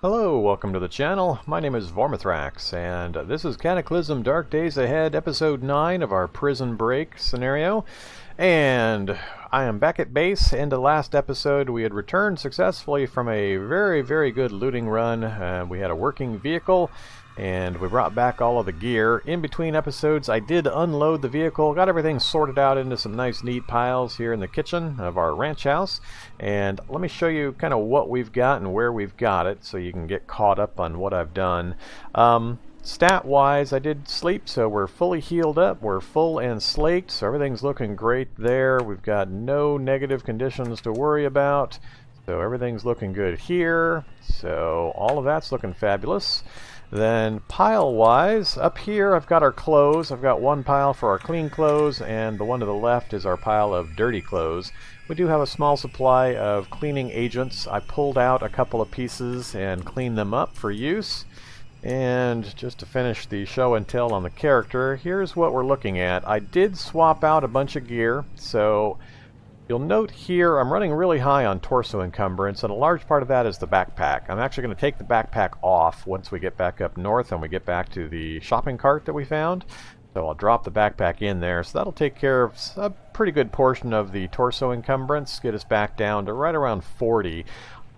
Hello, welcome to the channel. My name is Vormithrax, and this is Cataclysm Dark Days Ahead, Episode 9 of our Prison Break scenario. And I am back at base. In the last episode, we had returned successfully from a very good looting run. We had a working vehicle, and we brought back all of the gear. In between episodes, I did unload the vehicle, got everything sorted out into some nice neat piles here in the kitchen of our ranch house. And let me show you kind of what we've got and where we've got it so you can get caught up on what I've done. Stat-wise, I did sleep, so we're fully healed up. We're full and slaked, so everything's looking great there. We've got no negative conditions to worry about, so everything's looking good here. So all of that's looking fabulous. Then pile-wise, up here I've got our clothes. I've got one pile for our clean clothes, and the one to the left is our pile of dirty clothes. We do have a small supply of cleaning agents. I pulled out a couple of pieces and cleaned them up for use. And just to finish the show and tell on the character, here's what we're looking at. I did swap out a bunch of gear, so you'll note here I'm running really high on torso encumbrance, and a large part of that is the backpack. I'm actually going to take the backpack off once we get back up north and we get back to the shopping cart that we found. So I'll drop the backpack in there, so that'll take care of a pretty good portion of the torso encumbrance, get us back down to right around 40.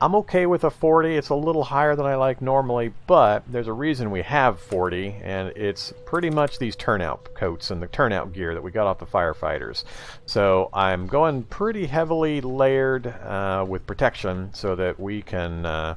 I'm okay with a 40. It's a little higher than I like normally, but there's a reason we have 40, and it's pretty much these turnout coats and the turnout gear that we got off the firefighters. So I'm going pretty heavily layered with protection so that we can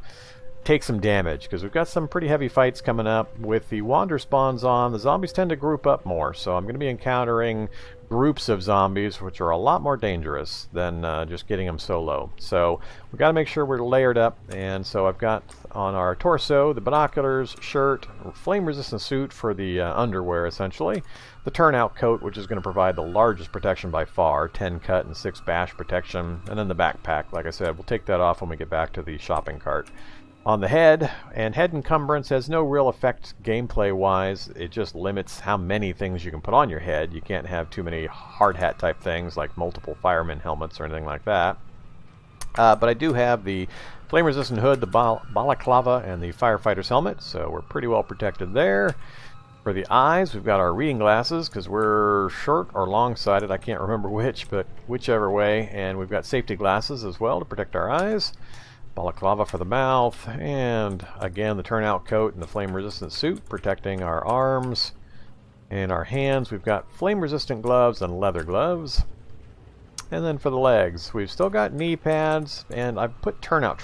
take some damage, because we've got some pretty heavy fights coming up. With the wander spawns on, the zombies tend to group up more, so I'm going to be encountering groups of zombies, which are a lot more dangerous than just getting them solo. So we've got to make sure we're layered up, and so I've got on our torso the binoculars, shirt, flame resistant suit for the underwear essentially, the turnout coat, which is going to provide the largest protection by far, 10 cut and 6 bash protection, and then the backpack. Like I said, we'll take that off when we get back to the shopping cart. On the head, and head encumbrance has no real effect gameplay-wise. It just limits how many things you can put on your head. You can't have too many hard hat type things like multiple fireman helmets or anything like that. But I do have the flame-resistant hood, the balaclava, and the firefighter's helmet, so we're pretty well protected there. For the eyes, we've got our reading glasses, because we're short or long-sighted, I can't remember which, but whichever way, and we've got safety glasses as well to protect our eyes. Balaclava for the mouth, and again the turnout coat and the flame resistant suit protecting our arms and our hands. We've got flame resistant gloves and leather gloves. And then for the legs, we've still got knee pads, and I've put turnout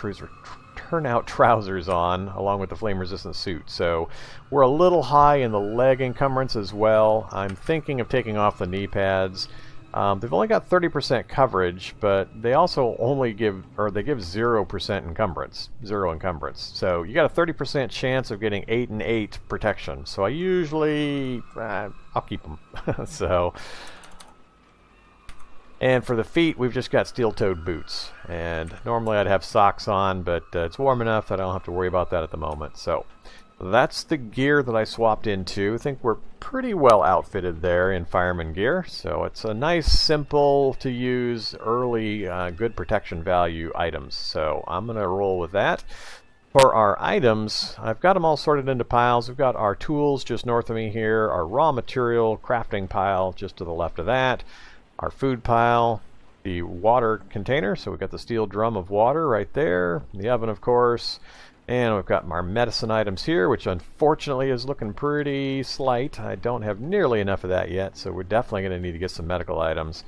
trousers on along with the flame resistant suit. So we're a little high in the leg encumbrance as well. I'm thinking of taking off the knee pads. They've only got 30% coverage, but they also only give 0% encumbrance, zero encumbrance. So you got a 30% chance of getting 8 and 8 protection. So I usually, I'll keep them. So, and for the feet, we've just got steel-toed boots. And normally I'd have socks on, but it's warm enough that I don't have to worry about that at the moment. So that's the gear that I swapped into. I think we're pretty well outfitted there in fireman gear. So it's a nice, simple to use, early, good protection value items. So I'm going to roll with that. For our items, I've got them all sorted into piles. We've got our tools just north of me here, our raw material crafting pile just to the left of that, our food pile, the water container. So we've got the steel drum of water right there, the oven of course. And we've got our medicine items here, which unfortunately is looking pretty slight. I don't have nearly enough of that yet, so we're definitely going to need to get some medical items.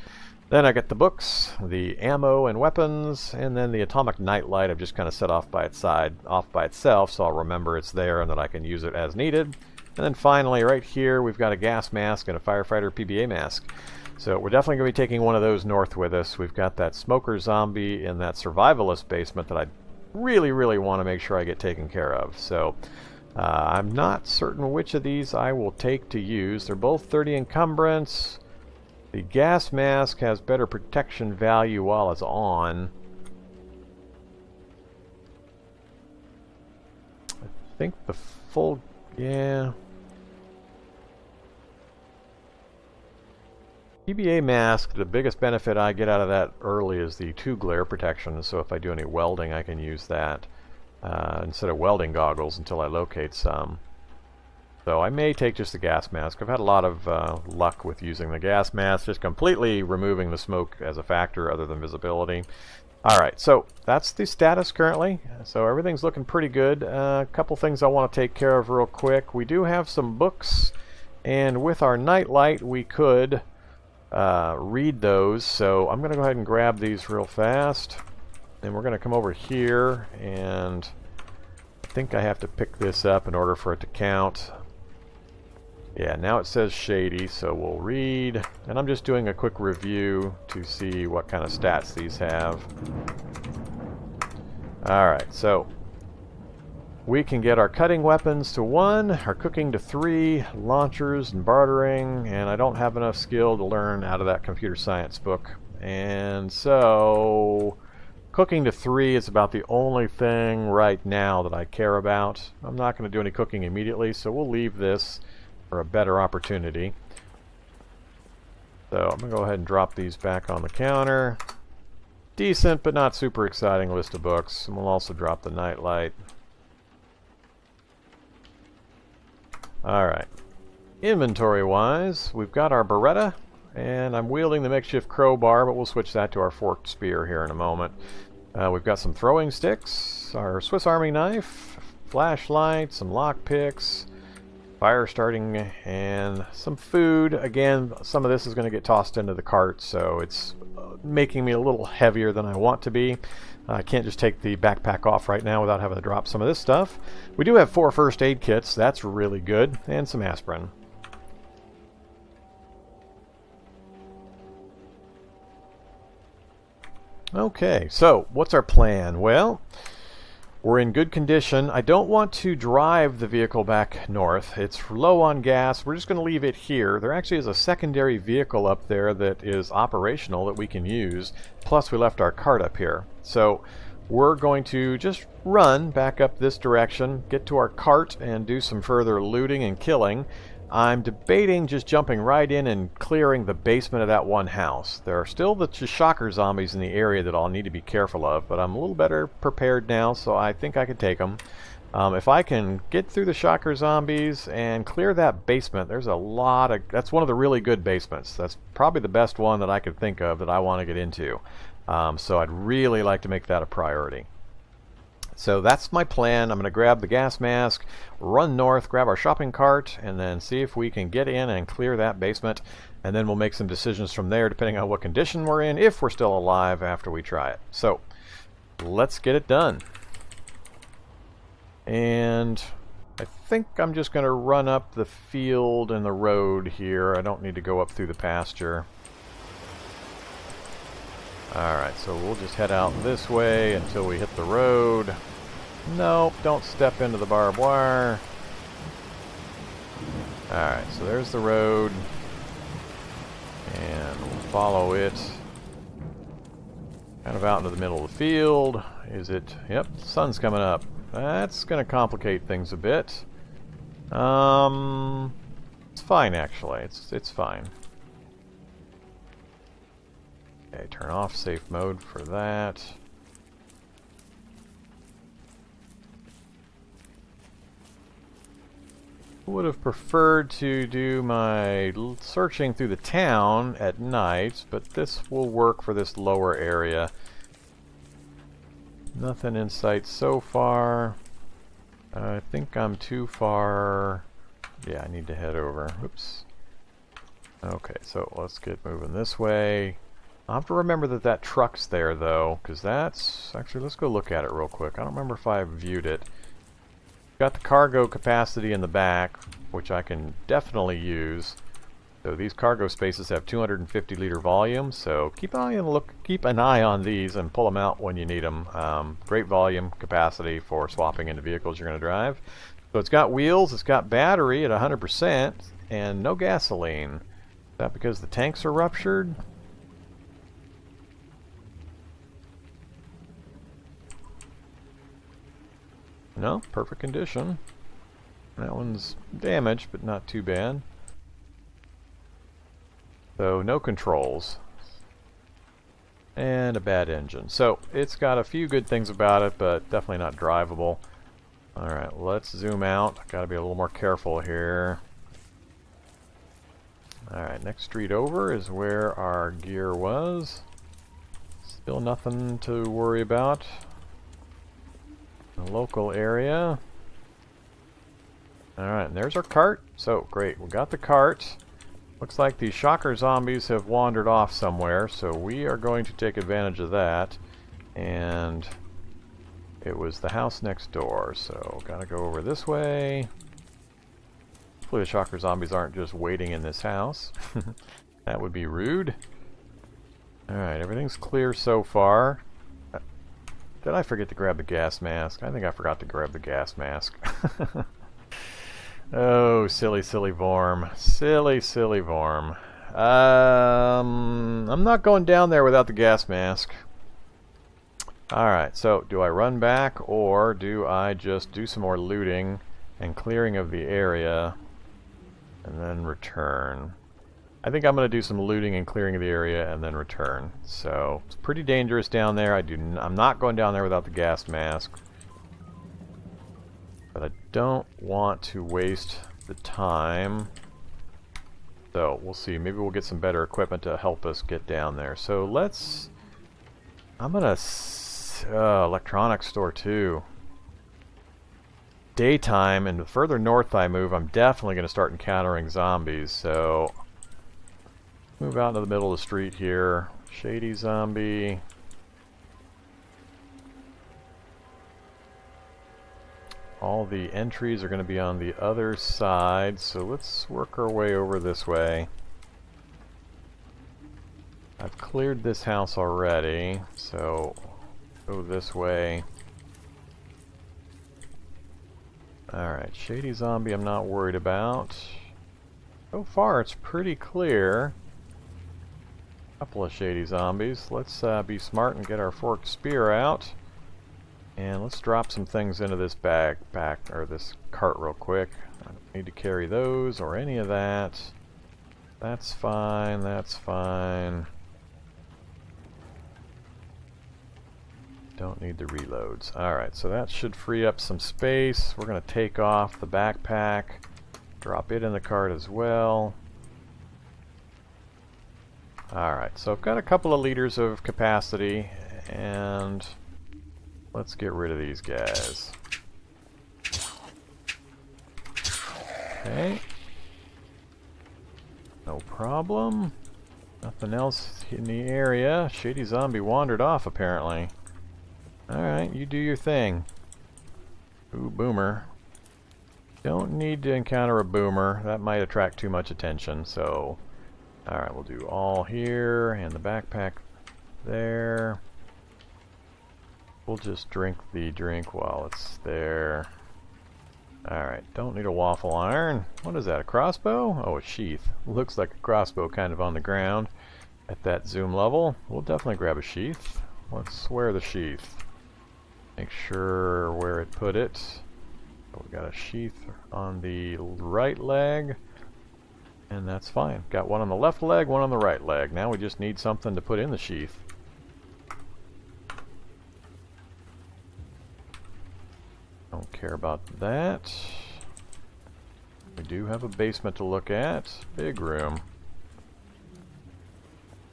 Then I got the books, the ammo and weapons, and then the atomic nightlight I've just kind of set off by itself, so I'll remember it's there and that I can use it as needed. And then finally, right here, we've got a gas mask and a firefighter PBA mask. So we're definitely going to be taking one of those north with us. We've got that smoker zombie in that survivalist basement that I really want to make sure I get taken care of. So I'm not certain which of these I will take to use. They're both 30 encumbrance. The gas mask has better protection value while it's on. I think the full, yeah. PBA mask, the biggest benefit I get out of that early is the 2 glare protection, so if I do any welding I can use that. instead of welding goggles until I locate some. So I may take just the gas mask. I've had a lot of luck with using the gas mask, just completely removing the smoke as a factor other than visibility. Alright, so that's the status currently. So everything's looking pretty good. A couple things I want to take care of real quick. We do have some books, and with our nightlight we could read those. So I'm going to go ahead and grab these real fast. And we're going to come over here, and I think I have to pick this up in order for it to count. Yeah, now it says shady, so we'll read. And I'm just doing a quick review to see what kind of stats these have. Alright, so we can get our cutting weapons to 1, our cooking to 3, launchers and bartering, and I don't have enough skill to learn out of that computer science book. And so cooking to 3 is about the only thing right now that I care about. I'm not going to do any cooking immediately, so we'll leave this for a better opportunity. So I'm going to go ahead and drop these back on the counter. Decent but not super exciting list of books. And we'll also drop the nightlight. Alright. Inventory wise, we've got our Beretta, and I'm wielding the makeshift crowbar, but we'll switch that to our forked spear here in a moment. We've got some throwing sticks, our Swiss Army knife, flashlight, some lockpicks, fire starting, and some food. Again, some of this is going to get tossed into the cart, so it's making me a little heavier than I want to be. I can't just take the backpack off right now without having to drop some of this stuff. We do have 4 first aid kits, that's really good, and some aspirin. Okay, so what's our plan? Well, we're in good condition. I don't want to drive the vehicle back north. It's low on gas. We're just going to leave it here. There actually is a secondary vehicle up there that is operational that we can use. Plus we left our cart up here. So we're going to just run back up this direction, get to our cart, and do some further looting and killing. I'm debating just jumping right in and clearing the basement of that one house. There are still the shocker zombies in the area that I'll need to be careful of, but I'm a little better prepared now, so I think I can take them. If I can get through the shocker zombies and clear that basement, there's a lot of... That's one of the really good basements. That's probably the best one that I could think of that I want to get into. So I'd really like to make that a priority. So that's my plan. I'm going to grab the gas mask, run north, grab our shopping cart, and then see if we can get in and clear that basement. And then we'll make some decisions from there depending on what condition we're in, if we're still alive after we try it. So let's get it done. And I think I'm just going to run up the field and the road here. I don't need to go up through the pasture. Alright, so we'll just head out this way until we hit the road. Nope, don't step into the barbed wire. Alright, so there's the road. And we'll follow it. Kind of out into the middle of the field. Is it? Yep, the sun's coming up. That's going to complicate things a bit. It's fine actually. It's fine. Okay, turn off safe mode for that. Would have preferred to do my searching through the town at night, but this will work for this lower area. Nothing in sight so far. I think I'm too far. Yeah, I need to head over. Oops. Okay, so let's get moving this way. I'll have to remember that that truck's there, though, because that's... Actually, let's go look at it real quick. I don't remember if I viewed it. Got the cargo capacity in the back, which I can definitely use. So these cargo spaces have 250 liter volume, so keep an eye on these and pull them out when you need them. Great volume capacity for swapping into vehicles you're going to drive. So it's got wheels, it's got battery at 100%, and no gasoline. Is that because the tanks are ruptured? No, perfect condition. That one's damaged, but not too bad. So, no controls. and a bad engine. So it's got a few good things about it, but definitely not drivable. Alright, let's zoom out. Gotta be a little more careful here. Alright, next street over is where our gear was. Still nothing to worry about. The local area. Alright, and there's our cart. So, great, we got the cart. Looks like the shocker zombies have wandered off somewhere, so we are going to take advantage of that. And it was the house next door, so gotta go over this way. Hopefully the shocker zombies aren't just waiting in this house. That would be rude. Alright, everything's clear so far. Did I forget to grab the gas mask? I think I forgot to grab the gas mask. Oh, silly, silly Vorm. Silly, silly Vorm. I'm not going down there without the gas mask. Alright, so do I run back or do I just do some more looting and clearing of the area and then return? I think I'm going to do some looting and clearing of the area and then return. So, it's pretty dangerous down there. I'm not going down there without the gas mask. But I don't want to waste the time. So, we'll see. Maybe we'll get some better equipment to help us get down there. So, I'm going to... electronics store too. Daytime, and the further north I move, I'm definitely going to start encountering zombies. So, move out into the middle of the street here. Shady zombie. All the entries are going to be on the other side, so let's work our way over this way. I've cleared this house already, so go this way. Alright, shady zombie I'm not worried about. So far it's pretty clear. Couple of shady zombies. Let's be smart and get our forked spear out. And let's drop some things into this backpack, or this cart real quick. I don't need to carry those or any of that. That's fine, that's fine. Don't need the reloads. Alright, so that should free up some space. We're going to take off the backpack, drop it in the cart as well. Alright, so I've got a couple of liters of capacity, and let's get rid of these guys. Okay. No problem. Nothing else in the area. Shady zombie wandered off, apparently. Alright, you do your thing. Ooh, boomer. Don't need to encounter a boomer. That might attract too much attention, so... Alright, we'll do all here, and the backpack there. We'll just drink the drink while it's there. Alright, don't need a waffle iron. What is that, a crossbow? Oh, a sheath. Looks like a crossbow kind of on the ground at that zoom level. We'll definitely grab a sheath. Let's wear the sheath. Make sure where it put it. So we got a sheath on the right leg, and that's fine. Got one on the left leg, one on the right leg. Now we just need something to put in the sheath. Don't care about that. We do have a basement to look at. Big room.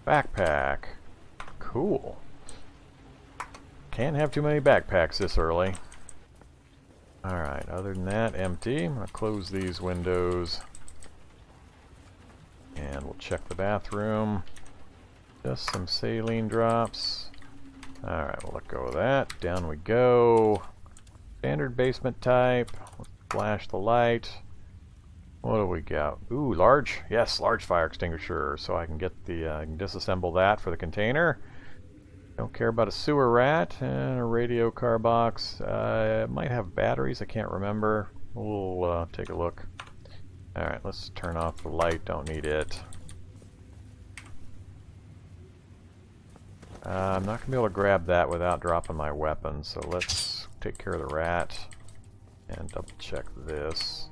Backpack. Cool. Can't have too many backpacks this early. Alright, other than that, empty. I'm going to close these windows. And we'll check the bathroom. Just some saline drops. Alright, we'll let go of that. Down we go. Standard basement type. Let's flash the light. What do we got? Ooh, large. Yes, large fire extinguisher. So I can get the, I can disassemble that for the container. Don't care about a sewer rat and a radio car box. It might have batteries. I can't remember. We'll take a look. Alright, let's turn off the light. Don't need it. I'm not going to be able to grab that without dropping my weapon, so let's take care of the rat and double check this.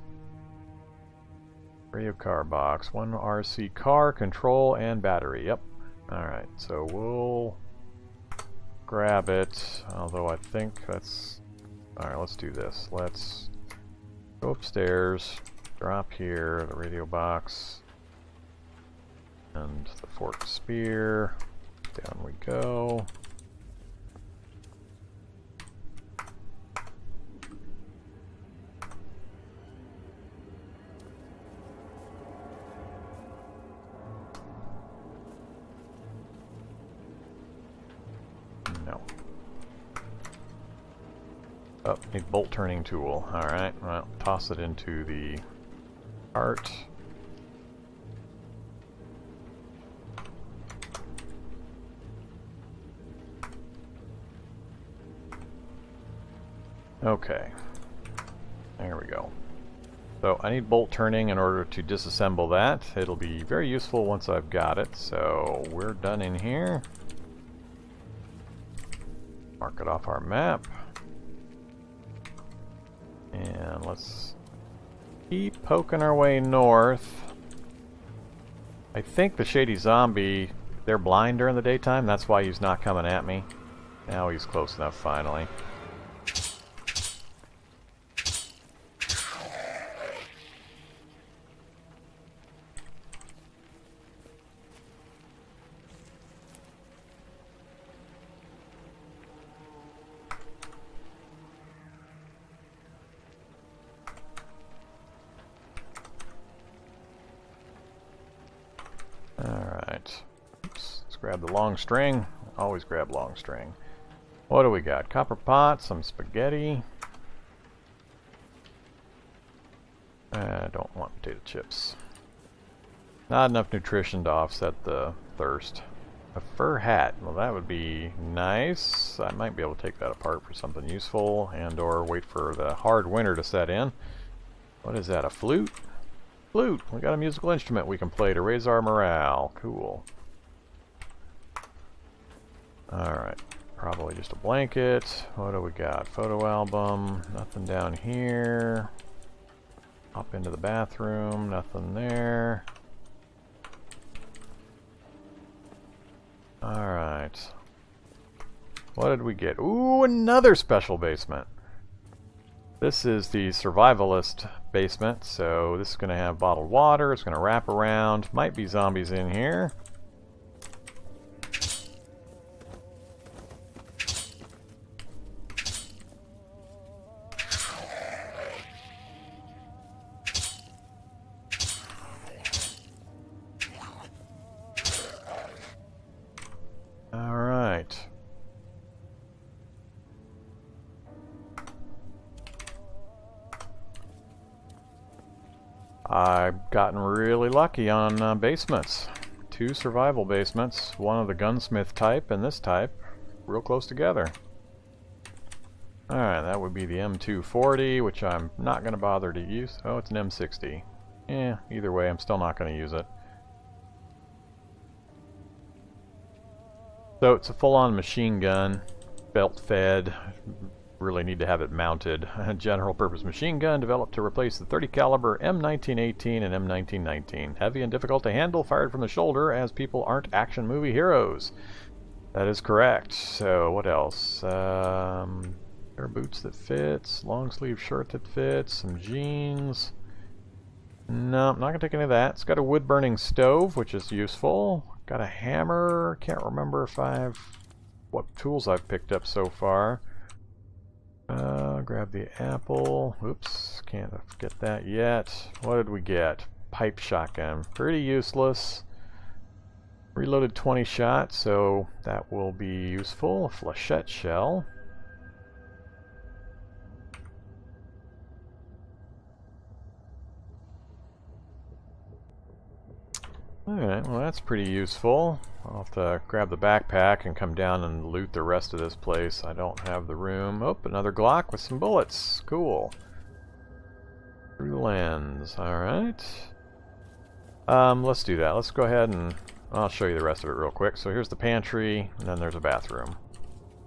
Radio car box, one RC car, control, and battery. Yep. Alright, so we'll grab it, although I think that's... Alright, let's do this. Let's go upstairs, drop here, the radio box, and the forked spear. Down we go. No. Oh, need bolt turning tool. Alright, well, toss it into the cart. Okay, there we go. So I need bolt turning in order to disassemble that. It'll be very useful once I've got it. So we're done in here. Mark it off our map. And let's keep poking our way north. I think the shady zombie, they're blind during the daytime. That's why he's not coming at me. Now he's close enough finally. Alright. Let's grab the long string. Always grab long string. What do we got? Copper pot, some spaghetti. I don't want potato chips. Not enough nutrition to offset the thirst. A fur hat. Well, that would be nice. I might be able to take that apart for something useful and or wait for the hard winter to set in. What is that? A flute? Flute! We got a musical instrument we can play to raise our morale. Cool. Alright. Probably just a blanket. What do we got? Photo album. Nothing down here. Hop into the bathroom. Nothing there. Alright. What did we get? Ooh, another special basement. This is the survivalist basement, so this is going to have bottled water. It's going to wrap around. Might be zombies in here. I've gotten really lucky on basements. 2 survival basements, one of the gunsmith type and this type, real close together. Alright, that would be the M240, which I'm not going to bother to use. Oh, it's an M60. Either way, I'm still not going to use it. So it's a full-on machine gun, belt-fed. Really need to have it mounted. A general purpose machine gun developed to replace the 30 caliber M1918 and M1919. Heavy and difficult to handle, fired from the shoulder as people aren't action movie heroes. That is correct. So what else? Pair of boots that fits, long sleeve shirt that fits, some jeans. No, I'm not gonna take any of that. It's got a wood burning stove, which is useful. Got a hammer. Can't remember if what tools I've picked up so far. Grab the apple. Oops, can't get that yet. What did we get? Pipe shotgun. Pretty useless. Reloaded 20 shots, so that will be useful. A flechette shell. Alright, well that's pretty useful. I'll have to grab the backpack and come down and loot the rest of this place. I don't have the room. Oh, another Glock with some bullets. Cool. True lens. Alright. Let's do that. Let's go ahead and I'll show you the rest of it real quick. So here's the pantry, and then there's a bathroom.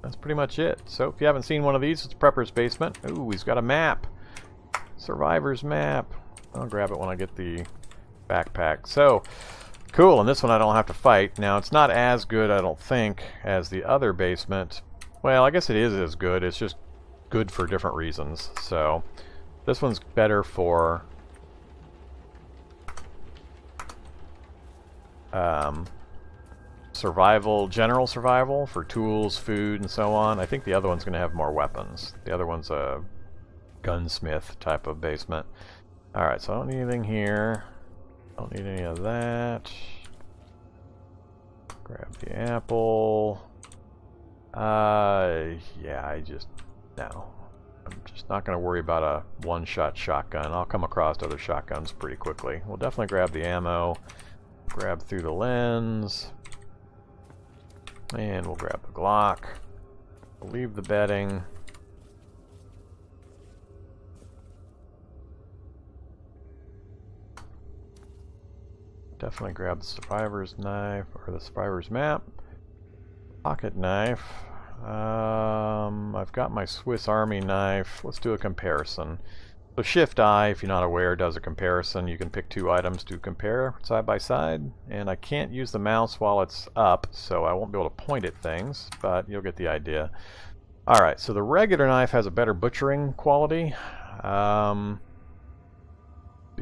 That's pretty much it. So if you haven't seen one of these, it's Prepper's Basement. Ooh, he's got a map. Survivor's map. I'll grab it when I get the backpack. So cool, and this one I don't have to fight. Now, it's not as good, I don't think, as the other basement, Well, I guess it is as good. It's just good for different reasons. So this one's better for survival, general survival, for tools, food, and so on. I think the other one's going to have more weapons. The other one's a gunsmith type of basement. Alright, so I don't need anything here. Don't need any of that. Grab the apple. Yeah, no. I'm just not going to worry about a one-shot shotgun. I'll come across other shotguns pretty quickly. We'll definitely grab the ammo. Grab through the lens. And we'll grab the Glock. We'll leave the bedding. Definitely grab the survivor's knife, or the survivor's map. Pocket knife. I've got my Swiss Army knife. Let's do a comparison. So Shift-I, if you're not aware, does a comparison. You can pick two items to compare side by side. And I can't use the mouse while it's up, so I won't be able to point at things, but you'll get the idea. Alright, so the regular knife has a better butchering quality. The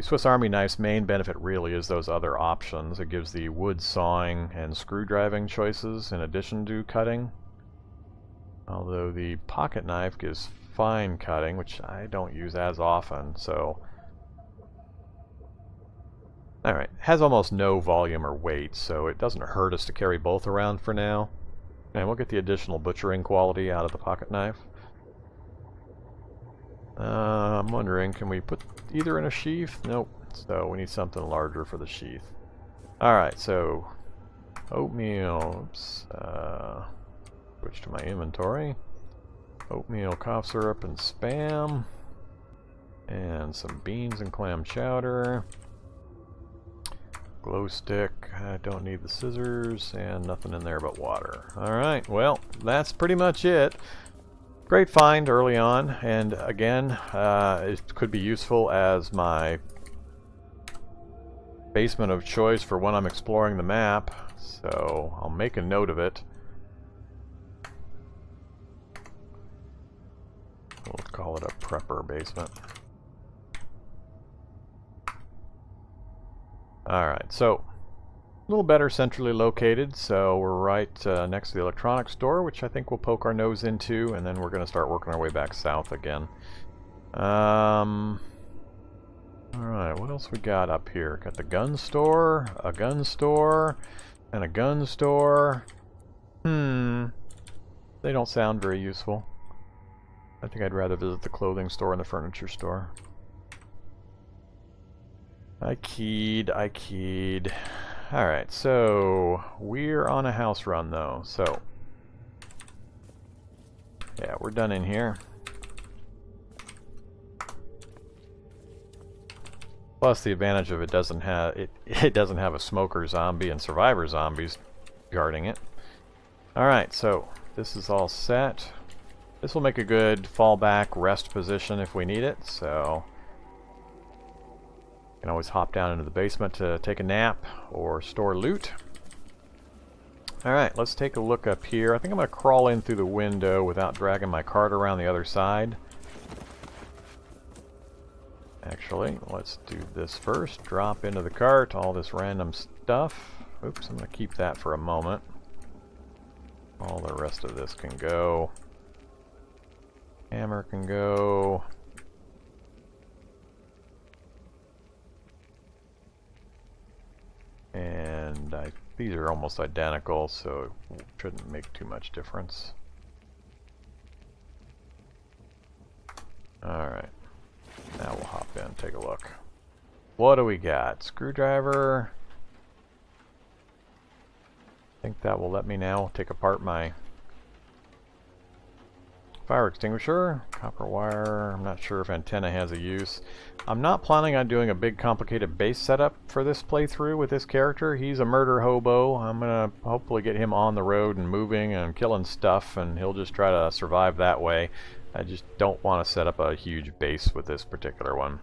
Swiss Army knife's main benefit really is those other options. It gives the wood sawing and screw driving choices in addition to cutting. Although the pocket knife gives fine cutting, which I don't use as often, so... Alright, has almost no volume or weight, so it doesn't hurt us to carry both around for now. And we'll get the additional butchering quality out of the pocket knife. I'm wondering, can we put either in a sheath? Nope. So we need something larger for the sheath. Alright, so oatmeal. Oops. Switch to my inventory. Oatmeal, cough syrup, and Spam. And some beans and clam chowder. Glow stick. I don't need the scissors. And nothing in there but water. Alright, well, that's pretty much it. Great find early on, and again, it could be useful as my basement of choice for when I'm exploring the map, so I'll make a note of it. We'll call it a prepper basement. Alright, so a little better centrally located, so we're right next to the electronics store, which I think we'll poke our nose into, and then we're going to start working our way back south again. Alright, what else we got up here? Got the gun store, a gun store, and a gun store. They don't sound very useful. I think I'd rather visit the clothing store and the furniture store. I keyed. Alright, so we're on a house run though, so yeah, we're done in here. Plus the advantage of it doesn't have a smoker zombie and survivor zombies guarding it. Alright, so this is all set. This will make a good fallback rest position if we need it, so you can always hop down into the basement to take a nap or store loot. Alright, let's take a look up here. I think I'm going to crawl in through the window without dragging my cart around the other side. Actually, let's do this first. Drop into the cart all this random stuff. Oops, I'm going to keep that for a moment. All the rest of this can go. Hammer can go. And these are almost identical, so it shouldn't make too much difference. Alright. Now we'll hop in, take a look. What do we got? Screwdriver. I think that will let me now take apart my fire extinguisher. Copper wire. I'm not sure if antenna has a use. I'm not planning on doing a big complicated base setup for this playthrough with this character. He's a murder hobo. I'm gonna hopefully get him on the road and moving and killing stuff, and he'll just try to survive that way. I just don't want to set up a huge base with this particular one.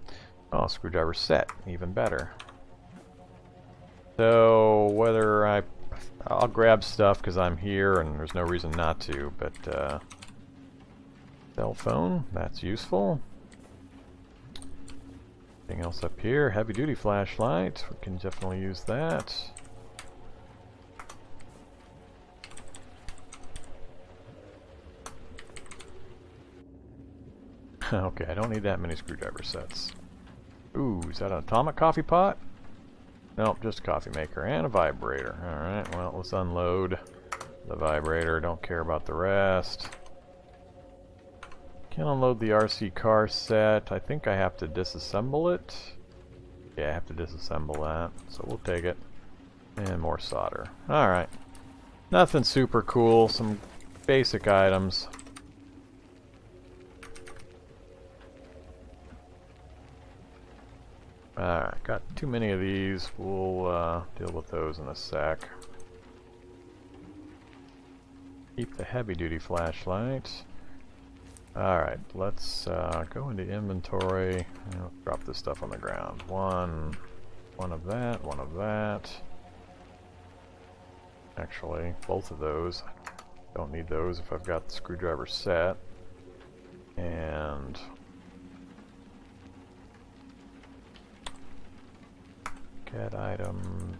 Oh, screwdriver set. Even better. So whether I I'll grab stuff because I'm here and there's no reason not to, but cell phone, that's useful. Anything else up here? Heavy duty flashlight, we can definitely use that. Okay, I don't need that many screwdriver sets. Ooh, is that an atomic coffee pot? Nope, just a coffee maker and a vibrator. Alright, well, let's unload the vibrator. Don't care about the rest. Can't unload the RC car set. I think I have to disassemble it. Yeah, I have to disassemble that. So we'll take it. And more solder. Alright. Nothing super cool. Some basic items. Alright, got too many of these. We'll deal with those in a sec. Keep the heavy-duty flashlight. Alright, let's go into inventory. Drop this stuff on the ground. One of that, one of that. Actually, both of those. Don't need those if I've got the screwdriver set. And cat item.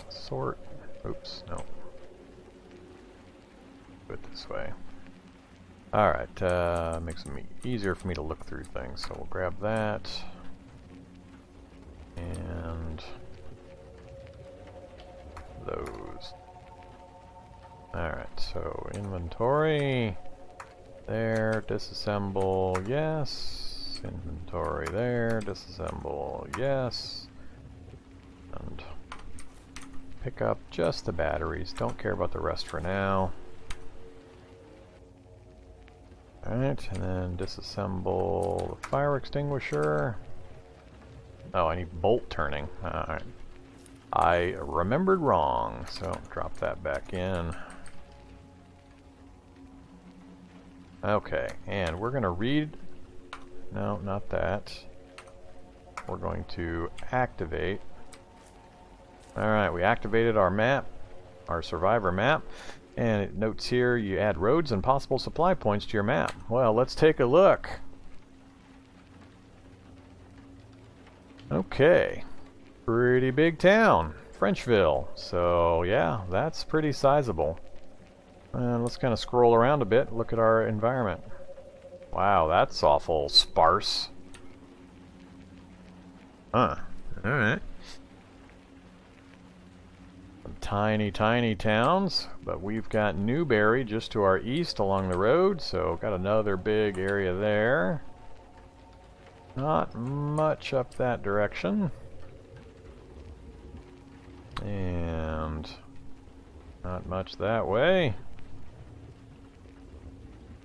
Sort. Oops, no. Do it this way. Alright, makes it easier for me to look through things, so we'll grab that. And those. Alright, so inventory. There, disassemble, yes. Inventory there, disassemble, yes. And pick up just the batteries. Don't care about the rest for now. Alright, and then disassemble the fire extinguisher. Oh, I need bolt turning. Alright. I remembered wrong, so drop that back in. Okay, and we're going to read... No, not that. We're going to activate. Alright, we activated our map, our survivor map, and it notes here you add roads and possible supply points to your map. Well, let's take a look. Okay, pretty big town, Frenchville. So yeah, that's pretty sizable. And let's kind of scroll around a bit, look at our environment. Wow, that's awful sparse. Huh, alright. Tiny, tiny towns, but we've got Newberry just to our east along the road, so got another big area there. Not much up that direction. And not much that way.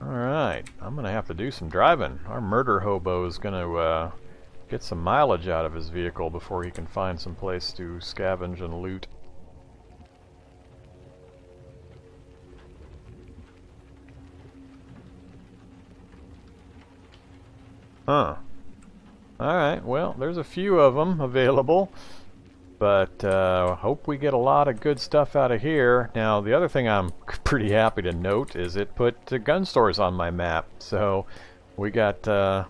Alright, I'm gonna have to do some driving. Our murder hobo is gonna get some mileage out of his vehicle before he can find some place to scavenge and loot. Huh. Alright, well, there's a few of them available, but hope we get a lot of good stuff out of here. Now, the other thing I'm pretty happy to note is it put gun stores on my map. So, we got the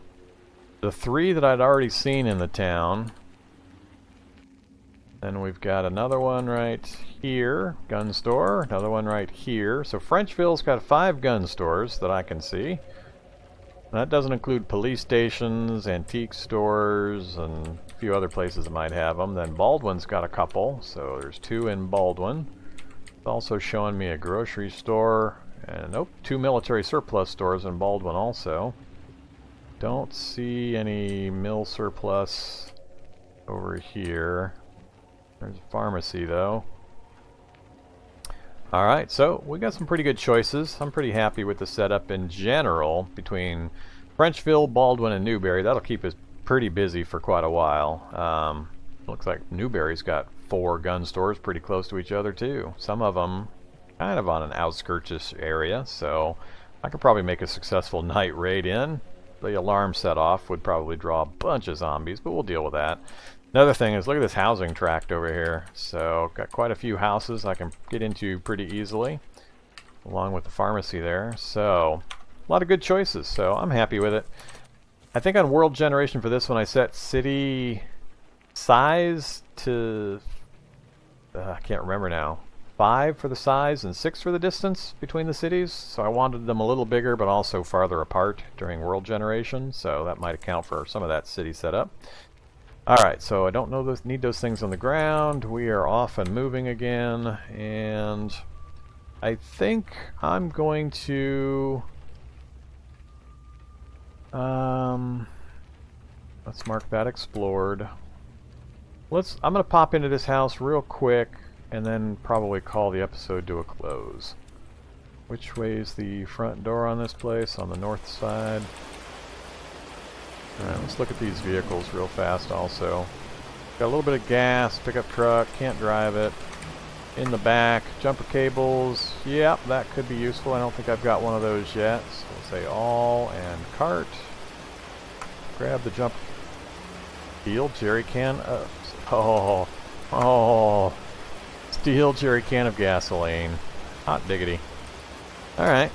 3 that I'd already seen in the town. Then we've got another one right here, gun store, another one right here. So Frenchville's got 5 gun stores that I can see. That doesn't include police stations, antique stores, and a few other places that might have them. Then Baldwin's got a couple, so there's 2 in Baldwin. It's also showing me a grocery store, and nope, 2 military surplus stores in Baldwin also. Don't see any mill surplus over here. There's a pharmacy though. Alright, so we got some pretty good choices. I'm pretty happy with the setup in general between Frenchville, Baldwin, and Newberry. That'll keep us pretty busy for quite a while. Looks like Newberry's got 4 gun stores pretty close to each other too. Some of them kind of on an outskirts area, so I could probably make a successful night raid in. The alarm set off would probably draw a bunch of zombies, but we'll deal with that. Another thing is, look at this housing tract over here. So, got quite a few houses I can get into pretty easily, along with the pharmacy there. So, a lot of good choices, so I'm happy with it. I think on world generation for this one I set city size to, I can't remember now, 5 for the size and 6 for the distance between the cities. So I wanted them a little bigger but also farther apart during world generation, so that might account for some of that city setup. Alright, so I don't need those things on the ground. We are off and moving again, and I think I'm going to let's mark that explored. I'm going to pop into this house real quick and then probably call the episode to a close. Which way is the front door on this place? On the north side. Alright, let's look at these vehicles real fast also. Got a little bit of gas, pickup truck, can't drive it. In the back, jumper cables, yep, that could be useful. I don't think I've got one of those yet. So we'll say all and cart. Grab the jump. Steel jerry can. Steel jerry can of gasoline. Hot diggity. Alright.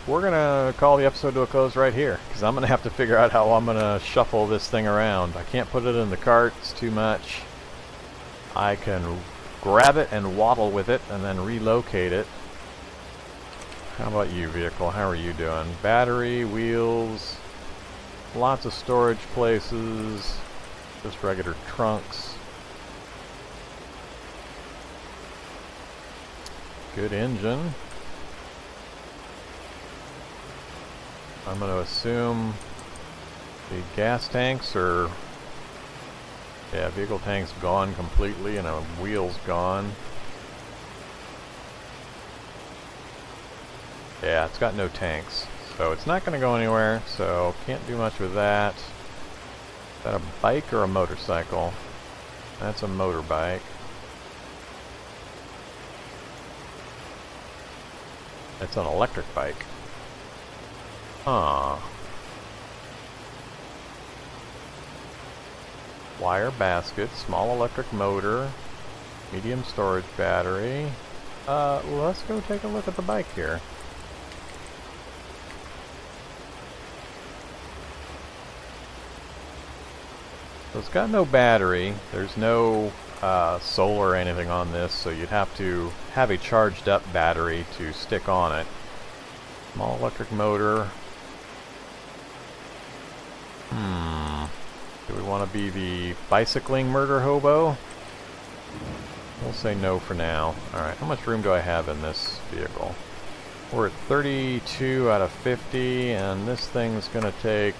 We're gonna call the episode to a close right here, because I'm gonna have to figure out how I'm gonna shuffle this thing around. I can't put it in the cart, it's too much. I can grab it and waddle with it and then relocate it. How about you, vehicle? How are you doing? Battery, wheels, lots of storage places, just regular trunks. Good engine. I'm going to assume the gas tanks are, yeah, vehicle tank's gone completely and a wheel's gone. Yeah, it's got no tanks, so it's not going to go anywhere, so can't do much with that. Is that a bike or a motorcycle? That's a motorbike. It's an electric bike. Huh. Wire basket, small electric motor, medium storage battery. Let's go take a look at the bike here. So it's got no battery. There's no solar or anything on this, so you'd have to have a charged up battery to stick on it. Small electric motor. Do we want to be the bicycling murder hobo? We'll say no for now. Alright, how much room do I have in this vehicle? We're at 32 out of 50, and this thing's going to take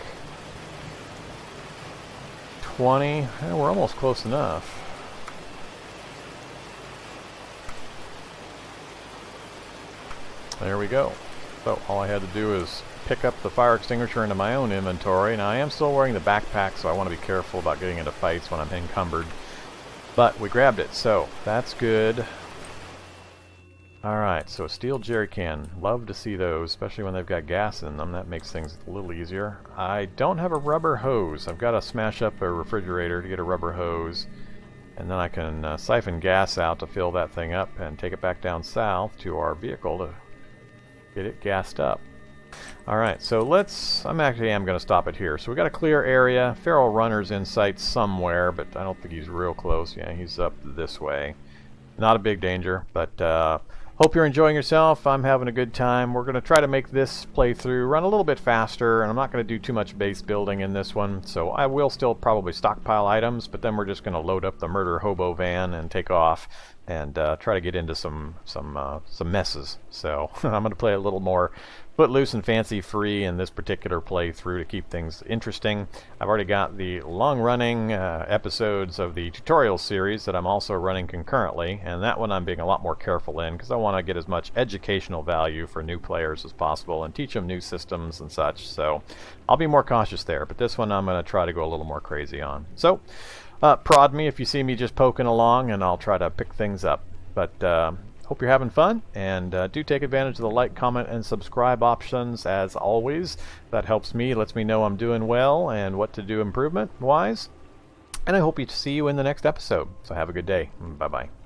20. We're almost close enough. There we go. So all I had to do is pick up the fire extinguisher into my own inventory. Now I am still wearing the backpack, so I want to be careful about getting into fights when I'm encumbered. But we grabbed it, so that's good. Alright, so a steel jerry can. Love to see those, especially when they've got gas in them. That makes things a little easier. I don't have a rubber hose. I've got to smash up a refrigerator to get a rubber hose. And then I can siphon gas out to fill that thing up and take it back down south to our vehicle to get it gassed up. Alright, so I'm going to stop it here. So we got a clear area. Feral runner's in sight somewhere, but I don't think he's real close. Yeah, he's up this way. Not a big danger, but hope you're enjoying yourself. I'm having a good time. We're going to try to make this playthrough run a little bit faster, and I'm not going to do too much base building in this one, so I will still probably stockpile items, but then we're just going to load up the murder hobo van and take off and try to get into some messes. So I'm going to play a little more footloose and fancy free in this particular playthrough to keep things interesting. I've already got the long-running episodes of the tutorial series that I'm also running concurrently, and that one I'm being a lot more careful in because I want to get as much educational value for new players as possible and teach them new systems and such. So I'll be more cautious there, but this one I'm going to try to go a little more crazy on. So prod me if you see me just poking along, and I'll try to pick things up. But hope you're having fun, and do take advantage of the like, comment, and subscribe options as always. That helps me, lets me know I'm doing well and what to do improvement-wise. And I hope to see you in the next episode. So have a good day. Bye-bye.